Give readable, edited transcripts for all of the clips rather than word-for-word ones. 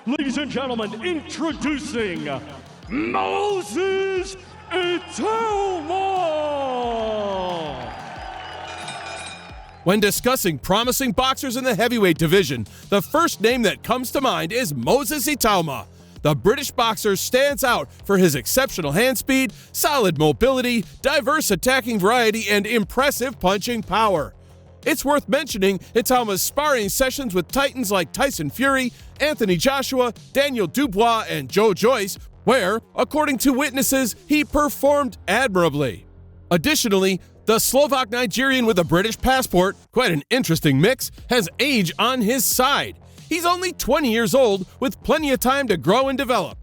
ladies and gentlemen, introducing Moses Itauma. When discussing promising boxers in the heavyweight division, the first name that comes to mind is Moses Itauma. The British boxer stands out for his exceptional hand speed, solid mobility, diverse attacking variety, and impressive punching power. It's worth mentioning Itauma's sparring sessions with titans like Tyson Fury, Anthony Joshua, Daniel Dubois, and Joe Joyce, where, according to witnesses, he performed admirably. Additionally, the Slovak-Nigerian with a British passport, quite an interesting mix, has age on his side. He's only 20 years old, with plenty of time to grow and develop.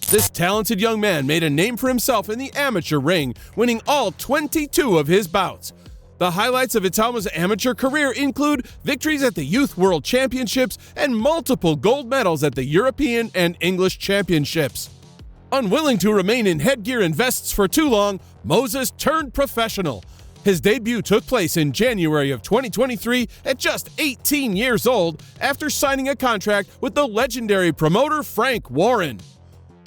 This talented young man made a name for himself in the amateur ring, winning all 22 of his bouts. The highlights of Itauma's amateur career include victories at the Youth World Championships and multiple gold medals at the European and English Championships. Unwilling to remain in headgear and vests for too long, Moses turned professional. His debut took place in January of 2023 at just 18 years old after signing a contract with the legendary promoter Frank Warren.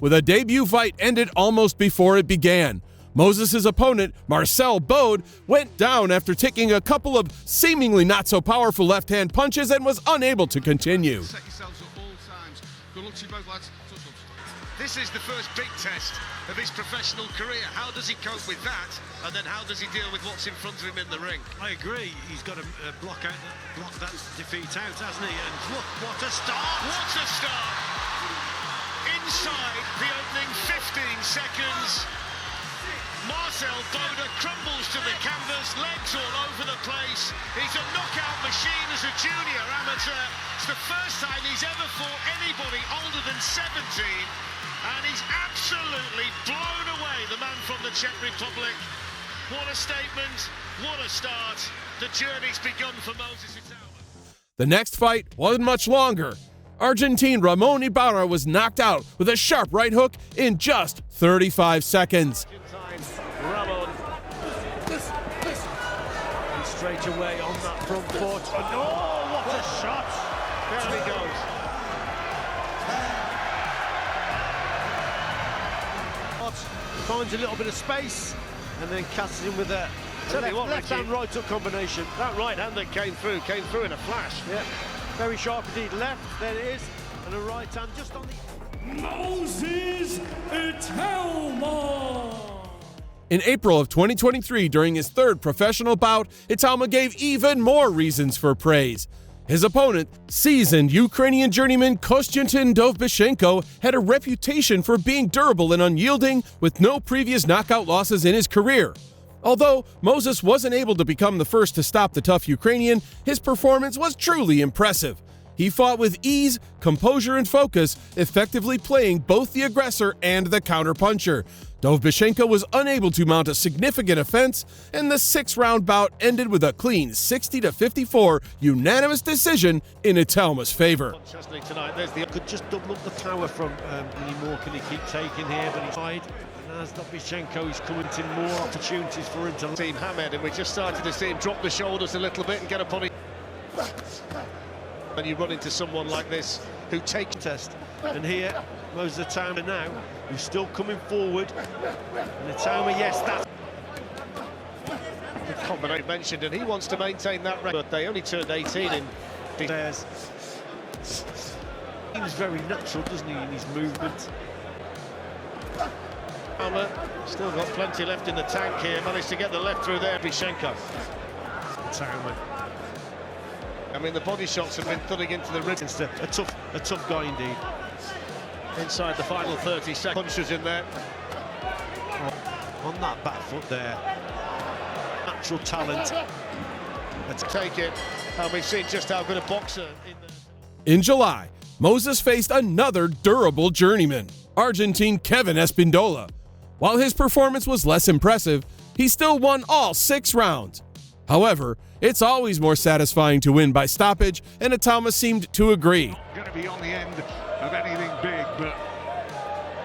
With a debut fight ended almost before it began, Moses' opponent, Marcel Bode, went down after taking a couple of seemingly not-so-powerful left-hand punches and was unable to continue. Set yourselves up all times. Good luck to you both, lads. This is the first big test of his professional career. How does he cope with that? And then how does he deal with what's in front of him in the ring? I agree. He's got to block that defeat out, hasn't he? And look, what a start! What a start! Inside the opening 15 seconds, Marcel Bode crumbles to the canvas, legs all over the place. He's a knockout machine as a junior amateur. It's the first time he's ever fought anybody older than 17. And he's absolutely blown away, the man from the Czech Republic. What a statement, what a start. The journey's begun for Moses Itauma. The next fight wasn't much longer. Argentine Ramon Ibarra was knocked out with a sharp right hook in just 35 seconds. Ramon. And straight away on that front foot. And oh, what a shot! There he goes. Finds a little bit of space and then casts him with a left hand right hook combination. That right hand that came through in a flash. Yeah, very sharp indeed. Left, there it is, and a right hand just on the... Moses Itauma. In April of 2023, during his third professional bout, Itauma gave even more reasons for praise. His opponent, seasoned Ukrainian journeyman Kostyantin Dovbychenko, had a reputation for being durable and unyielding, with no previous knockout losses in his career. Although Moses wasn't able to become the first to stop the tough Ukrainian, his performance was truly impressive. He fought with ease, composure, and focus, effectively playing both the aggressor and the counterpuncher. Dovbychenko was unable to mount a significant offense, and the 6-round bout ended with a clean 60-54 unanimous decision in Itauma's favor. Tonight, could just double up the power from any more can he keep taking here, but he's wide. And as Dovbychenko is coming to more opportunities for him to Team Hamed, and we just started to see him drop the shoulders a little bit and get up on it. And you run into someone like this who takes test. And here, Moses Itauma now, who's still coming forward. And Itauma, yes, that's the combination mentioned, and he wants to maintain that record. They only turned 18 in December. Seems very natural, doesn't he, in his movement? Itauma still got plenty left in the tank here. Managed to get the left through there. Dovbychenko. Itauma. I mean, the body shots have been thudding into the ribs. A tough guy indeed. Inside the final 30 seconds. Punches in there. On that back foot there. Natural talent. Let's take it. And we've seen just how good a boxer In July, Moses faced another durable journeyman, Argentine Kevin Espindola. While his performance was less impressive, he still won all 6 rounds. However, it's always more satisfying to win by stoppage, and Itauma seemed to agree. Going to be on the end of anything big, but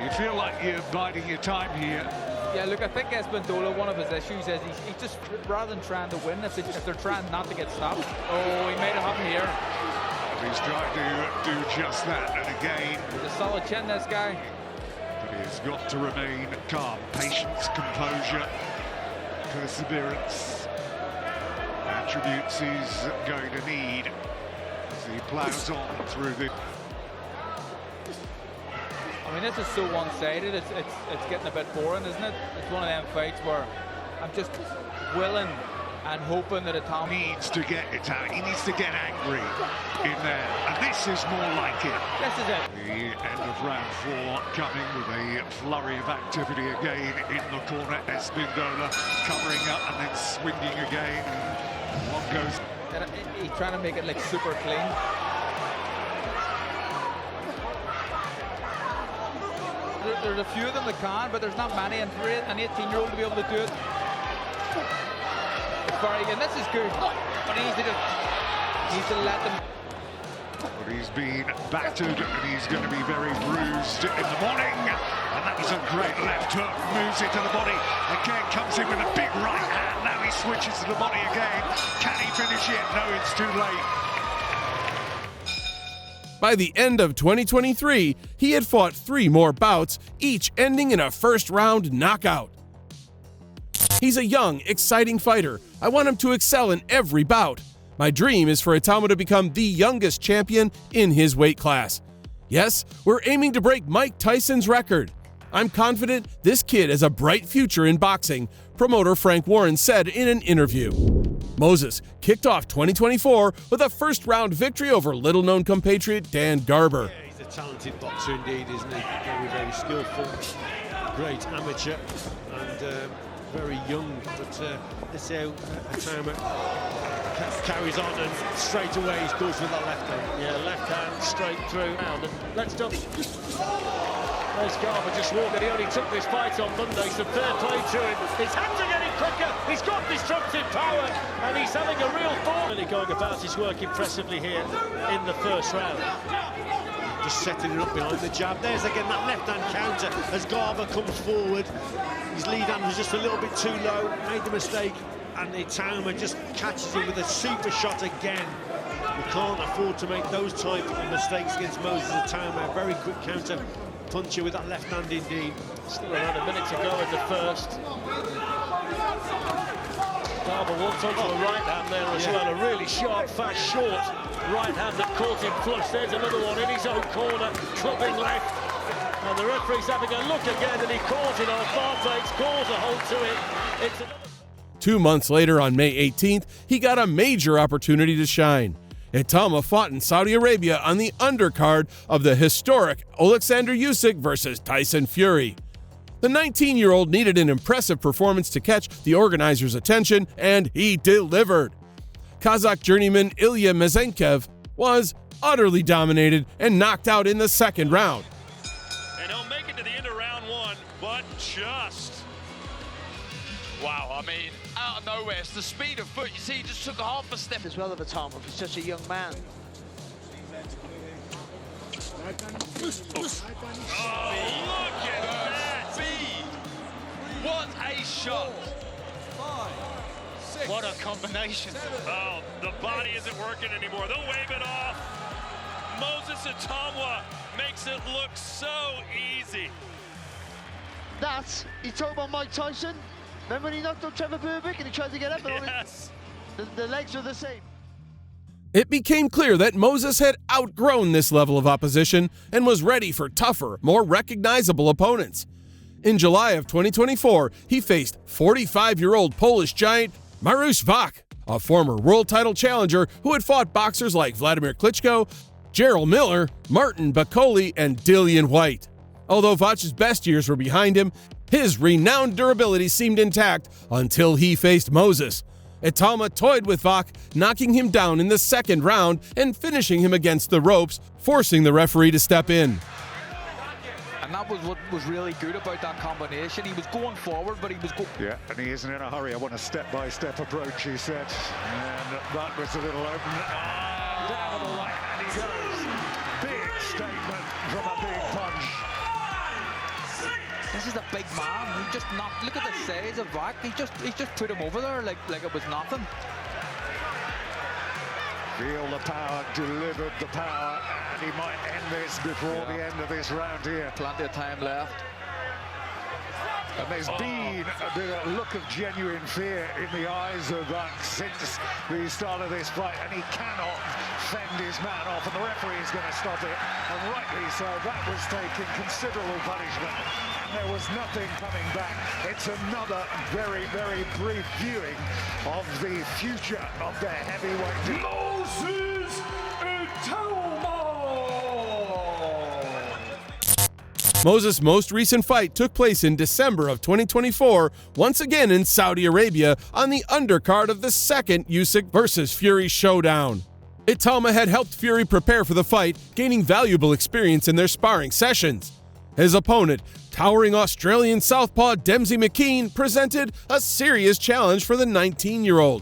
you feel like you're biding your time here. Yeah, look, I think Espindola, one of his issues is he just, rather than trying to win, if they're trying not to get stopped. Oh, he made it happen here. He's trying to do just that, and again, He's a solid chin, this guy. but he's got to remain calm. Patience, composure, perseverance, attributes he's going to need as he plows on through the... I mean, this is so one-sided. It's getting a bit boring, isn't it? It's one of them fights where I'm just willing and hoping that Itauma needs to get it out. He needs to get angry in there, and this is more like it. This is it. The end of round 4 coming with a flurry of activity again in the corner. Espindola covering up and then swinging again. And one goes. And he's trying to make it like super clean. There's a few of them that can, but there's not many, and for an 18-year-old to be able to do it, it's very good. This is good, but he needs to let them. But he's been battered and he's going to be very bruised in the morning. And that was a great left hook, moves it to the body, again comes in with a big right hand. Now he switches to the body again. Can he finish it? No, it's too late. By the end of 2023, he had fought 3 more bouts, each ending in a first-round knockout. He's a young, exciting fighter. I want him to excel in every bout. My dream is for Itauma to become the youngest champion in his weight class. Yes, we're aiming to break Mike Tyson's record. I'm confident this kid has a bright future in boxing, promoter Frank Warren said in an interview. Moses kicked off 2024 with a first-round victory over little-known compatriot Dan Garber. Yeah, he's a talented boxer indeed, isn't he? Very, very skillful, great amateur, and very young. But let's see how Itauma carries on, and straight away he goes with that left hand. Yeah, left hand straight through. And let's jump. There's Garber just walking. He only took this fight on Monday, so fair play to him. His hands are getting quicker. He's got disruptive power, and he's having a real form. Really going about his work impressively here in the first round. Just setting it up behind the jab. There's again that left-hand counter as Garber comes forward. His lead hand was just a little bit too low, made the mistake, and Itauma just catches him with a super shot again. You can't afford to make those type of mistakes against Moses Itauma. A very quick counter puncher with that left hand indeed. Still around a minute to go in the first. Garber walked onto a right hand there as well. A really sharp, fast, short right hand that caught him flush. There's another one in his own corner, clubbing left. And the referee's having a look again, and he calls it on Bartakes, calls a hold to it. It's another... 2 months later, on May 18th, he got a major opportunity to shine. Itauma fought in Saudi Arabia on the undercard of the historic Alexander Usyk versus Tyson Fury. The 19-year-old needed an impressive performance to catch the organizers' attention, and he delivered. Kazakh journeyman Ilya Mezenkev was utterly dominated and knocked out in the second round. And he'll make it to the end of round 1, but just... Wow, I mean, out of nowhere, it's the speed of foot. You see, he just took a half a step as well of Itauma for such a young man. Oh, look at that speed! What a shot! What a combination. Oh, the body isn't working anymore. They'll wave it off. Moses Itauma makes it look so easy. That's Itauma Mike Tyson. Remember when he knocked on Trevor Burbick and he tried to get up? Yes. The legs were the same. It became clear that Moses had outgrown this level of opposition and was ready for tougher, more recognizable opponents. In July of 2024, he faced 45-year-old Polish giant Mariusz Wach, a former world title challenger who had fought boxers like Vladimir Klitschko, Gerald Miller, Martin Bakole, and Dillian White. Although Wach's best years were behind him, his renowned durability seemed intact until he faced Moses. Itauma toyed with Wach, knocking him down in the second round and finishing him against the ropes, forcing the referee to step in. And that was what was really good about that combination. He was going forward, but he was going... Yeah, and he isn't in a hurry. I want a step-by-step approach, he said. And that was a little open. Down the right, and he goes. Big statement from a big punch. This is a big man. He just knocked. Look at the size of Wach. He just put him over there like it was nothing. Feel the power, delivered the power, and he might end this before the end of this round here. Plenty of time left. And there's been a bit of look of genuine fear in the eyes of Buck since the start of this fight, and he cannot fend his man off, and the referee is going to stop it, and rightly so. That was taking considerable punishment, and there was nothing coming back. It's another very, very brief viewing of the future of the heavyweight. Moses Itauma! Moses' most recent fight took place in December of 2024, once again in Saudi Arabia, on the undercard of the second Usyk vs. Fury showdown. Itauma had helped Fury prepare for the fight, gaining valuable experience in their sparring sessions. His opponent, towering Australian southpaw Dempsey McKean, presented a serious challenge for the 19-year-old.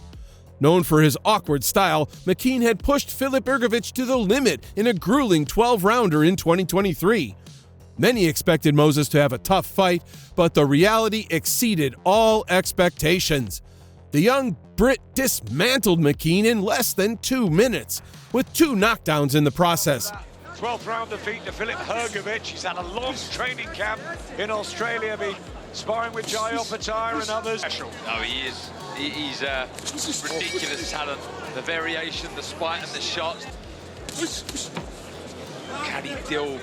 Known for his awkward style, McKean had pushed Filip Ergovic to the limit in a grueling 12-rounder in 2023. Many expected Moses to have a tough fight, but the reality exceeded all expectations. The young Brit dismantled McKean in less than 2 minutes, with 2 knockdowns in the process. 12th round defeat to Filip Ergovic. He's had a long training camp in Australia, been sparring with Jai Opetaia and others. No, he is. He's a ridiculous talent. The variation, the spite and the shots. Can he deal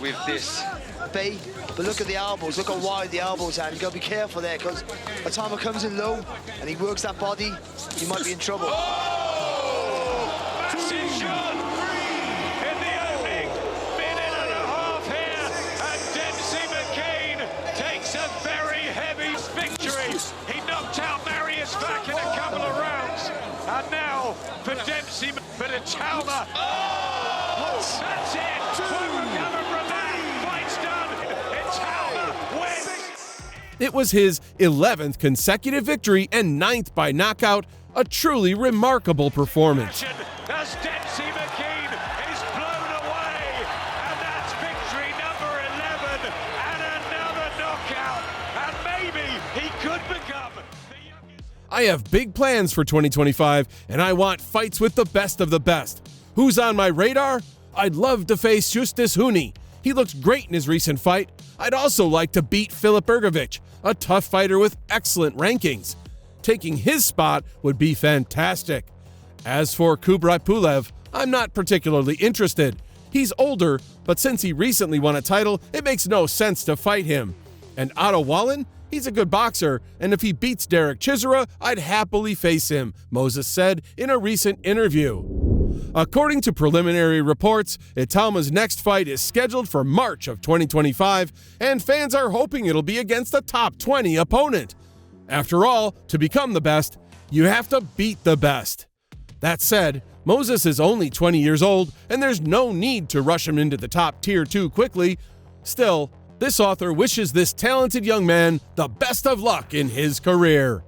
with this? But look at the elbows, look how wide the elbows are. You gotta be careful there, because Itauma comes in low and he works that body, you might be in trouble. Massive shot in the opening minute and a half here, and Dempsey McKean takes a very heavy victory. He knocked out Marius back in a couple of rounds, and now for Dempsey, but Itauma. That's it. We'll recover from that. Fight's done. Itauma wins. It was his 11th consecutive victory and 9th by knockout, a truly remarkable performance. As Dempsey McKean is blown away, and that's victory number 11, and another knockout, and maybe he could become the youngest. I have big plans for 2025, and I want fights with the best of the best. Who's on my radar? I'd love to face Justis Huni. He looks great in his recent fight. I'd also like to beat Filip Ergovic, a tough fighter with excellent rankings. Taking his spot would be fantastic. As for Kubrat Pulev, I'm not particularly interested. He's older, but since he recently won a title, it makes no sense to fight him. And Otto Wallin? He's a good boxer, and if he beats Derek Chisora, I'd happily face him, Moses said in a recent interview. According to preliminary reports, Itauma's next fight is scheduled for March of 2025, and fans are hoping it'll be against a top 20 opponent. After all, to become the best, you have to beat the best. That said, Moses is only 20 years old, and there's no need to rush him into the top tier too quickly. Still, this author wishes this talented young man the best of luck in his career.